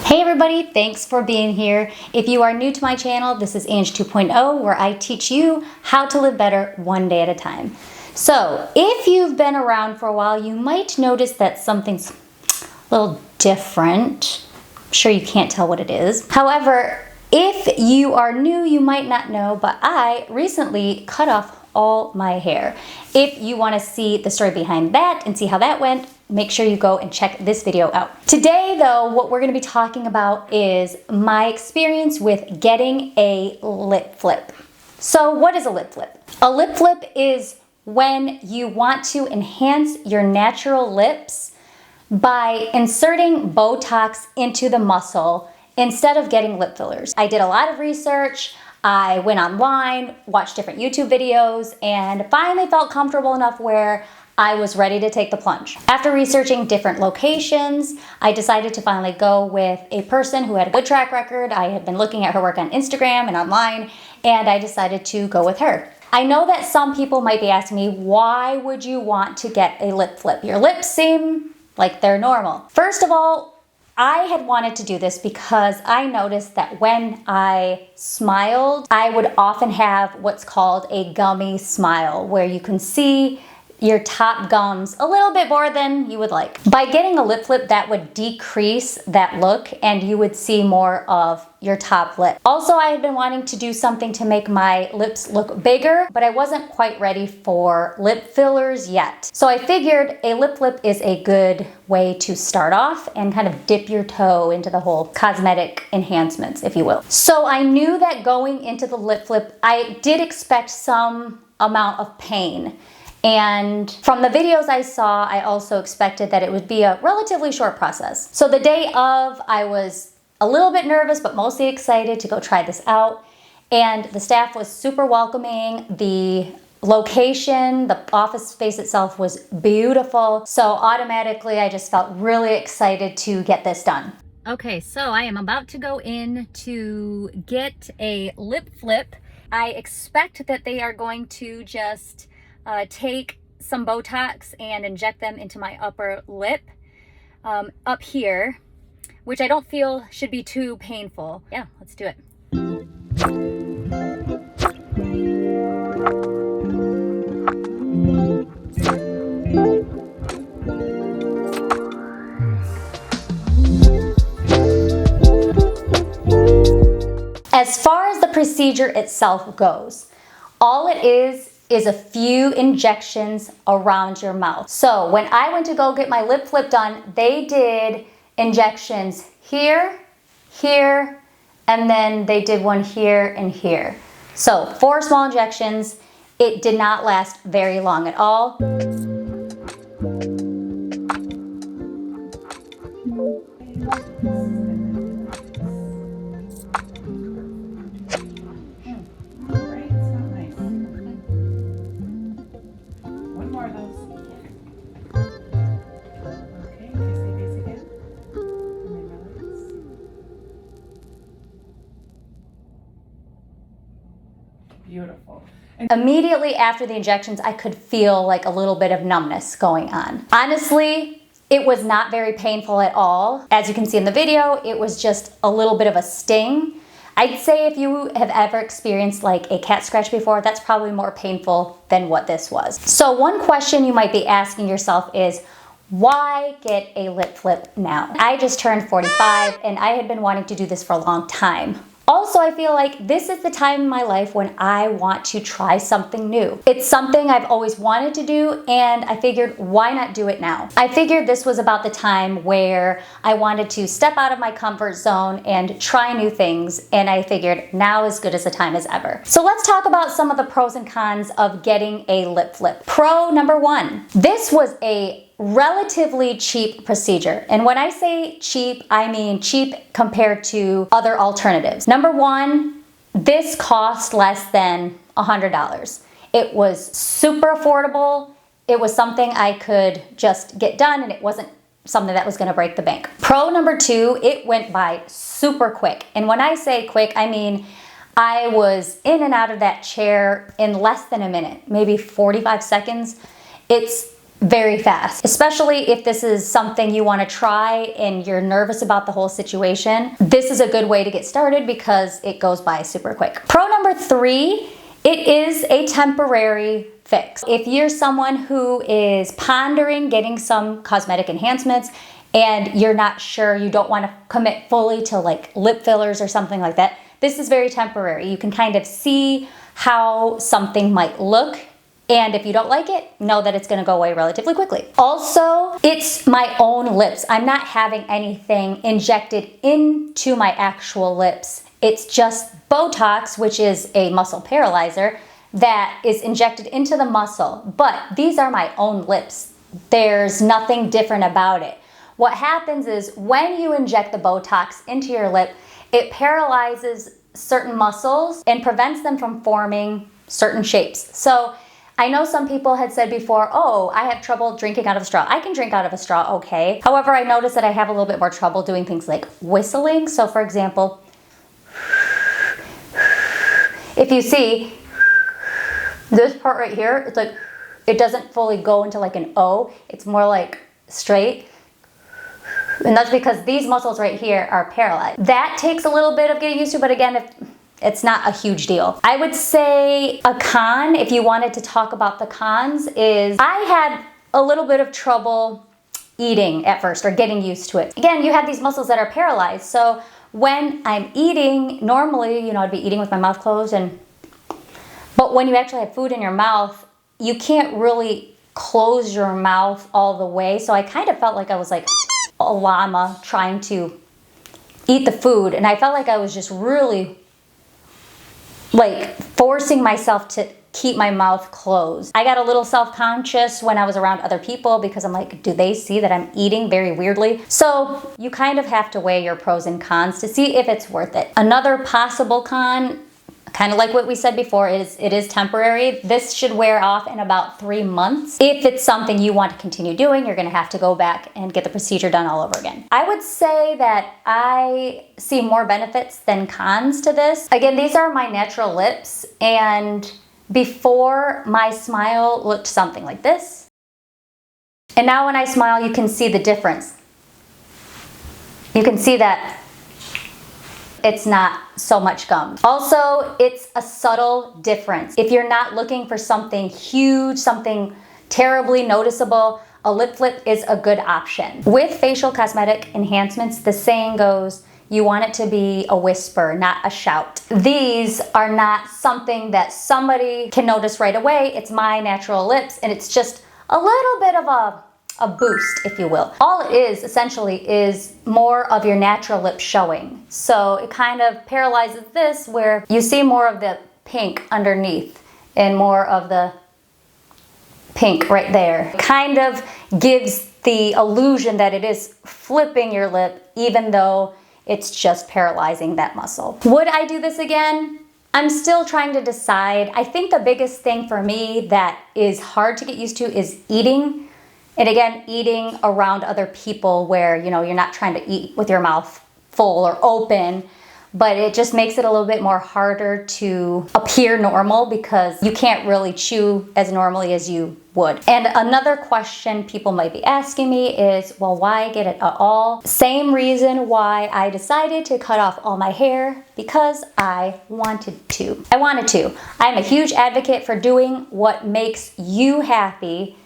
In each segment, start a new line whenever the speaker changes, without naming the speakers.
Hey everybody, thanks for being here. If you are new to my channel, this is Ange 2.0, where I teach you how to live better one day at a time. So if you've been around for a while, you might notice that something's a little different. I'm sure you can't tell what it is. However, if you are new, you might not know, but I recently cut off all my hair. If you want to see the story behind that and see how that went, make sure you go and check this video out. Today though, what we're going to be talking about is my experience with getting a lip flip. So what is a lip flip? A lip flip is when you want to enhance your natural lips by inserting Botox into the muscle instead of getting lip fillers. I did a lot of research. I went online, watched different YouTube videos, and finally felt comfortable enough where I was ready to take the plunge. After researching different locations, I decided to finally go with a person who had a good track record. I had been looking at her work on Instagram and online, and I decided to go with her. I know that some people might be asking me, why would you want to get a lip flip? Your lips seem like they're normal. First of all, I had wanted to do this because I noticed that when I smiled, I would often have what's called a gummy smile, where you can see your top gums a little bit more than you would like. By getting a lip flip, that would decrease that look and you would see more of your top lip. Also, I had been wanting to do something to make my lips look bigger, but I wasn't quite ready for lip fillers yet. So I figured a lip flip is a good way to start off and kind of dip your toe into the whole cosmetic enhancements, if you will. So I knew that going into the lip flip, I did expect some amount of pain. And from the videos I saw, I also expected that it would be a relatively short process. So the day of, I was a little bit nervous, but mostly excited to go try this out. And the staff was super welcoming. The location, the office space itself was beautiful. So automatically, I just felt really excited to get this done. Okay, so I am about to go in to get a lip flip. I expect that they are going to just take some Botox and inject them into my upper lip up here, which I don't feel should be too painful. Yeah, let's do it. As far as the procedure itself goes, all it is a few injections around your mouth. So when I went to go get my lip flip done, they did injections here, here, and then they did one here and here. So 4 small injections. It did not last very long at all.
Beautiful.
Immediately after the injections, I could feel like a little bit of numbness going on. Honestly, it was not very painful at all. As you can see in the video, it was just a little bit of a sting. I'd say if you have ever experienced like a cat scratch before, that's probably more painful than what this was. So one question you might be asking yourself is, why get a lip flip now? I just turned 45 and I had been wanting to do this for a long time. Also, I feel like this is the time in my life when I want to try something new. It's something I've always wanted to do, and I figured, why not do it now? I figured this was about the time where I wanted to step out of my comfort zone and try new things, and I figured now is good as a time as ever. So let's talk about some of the pros and cons of getting a lip flip. Pro number 1, this was a relatively cheap procedure. And when I say cheap, I mean cheap compared to other alternatives. Number 1, this cost less than $100. It was super affordable. It was something I could just get done, and it wasn't something that was gonna break the bank. Pro number 2, it went by super quick. And when I say quick, I mean I was in and out of that chair in less than a minute, maybe 45 seconds. It's very fast, especially if this is something you want to try and you're nervous about the whole situation. This is a good way to get started because it goes by super quick. Pro number 3, it is a temporary fix. If you're someone who is pondering getting some cosmetic enhancements and you're not sure, you don't want to commit fully to like lip fillers or something like that, this is very temporary. You can kind of see how something might look, and if you don't like it, know that it's gonna go away relatively quickly. Also, it's my own lips. I'm not having anything injected into my actual lips. It's just Botox, which is a muscle paralyzer that is injected into the muscle, but these are my own lips. There's nothing different about it. What happens is when you inject the Botox into your lip, it paralyzes certain muscles and prevents them from forming certain shapes. So I know some people had said before, oh, I have trouble drinking out of a straw. I can drink out of a straw, okay. However, I noticed that I have a little bit more trouble doing things like whistling. So for example, if you see this part right here, it's like, it doesn't fully go into like an O. It's more like straight. And that's because these muscles right here are paralyzed. That takes a little bit of getting used to, but again, it's not a huge deal. I would say a con, if you wanted to talk about the cons, is I had a little bit of trouble eating at first or getting used to it. Again, you have these muscles that are paralyzed. So when I'm eating, normally, I'd be eating with my mouth closed, but when you actually have food in your mouth, you can't really close your mouth all the way. So I kind of felt like I was like a llama trying to eat the food, and I felt like I was just really like forcing myself to keep my mouth closed. I got a little self-conscious when I was around other people because I'm like, do they see that I'm eating very weirdly? So you kind of have to weigh your pros and cons to see if it's worth it. Another possible con, kind of like what we said before, is it is temporary. This should wear off in about 3 months. If it's something you want to continue doing, you're gonna have to go back and get the procedure done all over again. I would say that I see more benefits than cons to this. Again, these are my natural lips, and before my smile looked something like this. And now when I smile, you can see the difference. You can see that it's not so much gum. Also, it's a subtle difference. If you're not looking for something huge, something terribly noticeable, a lip flip is a good option. With facial cosmetic enhancements, the saying goes, you want it to be a whisper, not a shout. These are not something that somebody can notice right away. It's my natural lips, and it's just a little bit of a boost, if you will. All it is essentially is more of your natural lip showing. So it kind of paralyzes this where you see more of the pink underneath and more of the pink right there. It kind of gives the illusion that it is flipping your lip even though it's just paralyzing that muscle. Would I do this again? I'm still trying to decide. I think the biggest thing for me that is hard to get used to is eating. And again, eating around other people where, you're not trying to eat with your mouth full or open, but it just makes it a little bit more harder to appear normal because you can't really chew as normally as you would. And another question people might be asking me is, well, why get it at all? Same reason why I decided to cut off all my hair, because I wanted to. I'm a huge advocate for doing what makes you happy,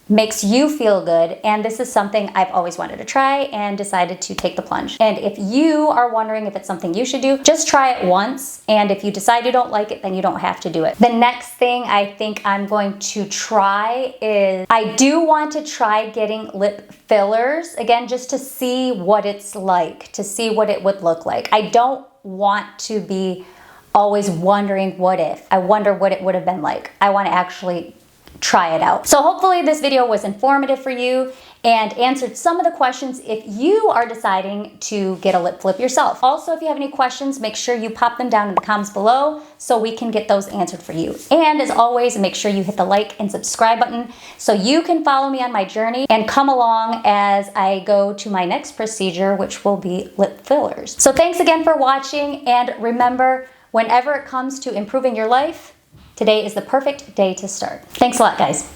makes you feel good, and this is something I've always wanted to try and decided to take the plunge. And if you are wondering if it's something you should do, just try it once, and if you decide you don't like it, then you don't have to do it. The next thing I think I'm going to try is, I do want to try getting lip fillers, again, just to see what it's like, to see what it would look like. I don't want to be always wondering what if. I wonder what it would have been like. I want to actually try it out. So hopefully this video was informative for you and answered some of the questions if you are deciding to get a lip flip yourself. Also, if you have any questions, make sure you pop them down in the comments below so we can get those answered for you. And as always, make sure you hit the like and subscribe button so you can follow me on my journey and come along as I go to my next procedure, which will be lip fillers. So thanks again for watching, and remember, whenever it comes to improving your life, today is the perfect day to start. Thanks a lot, guys.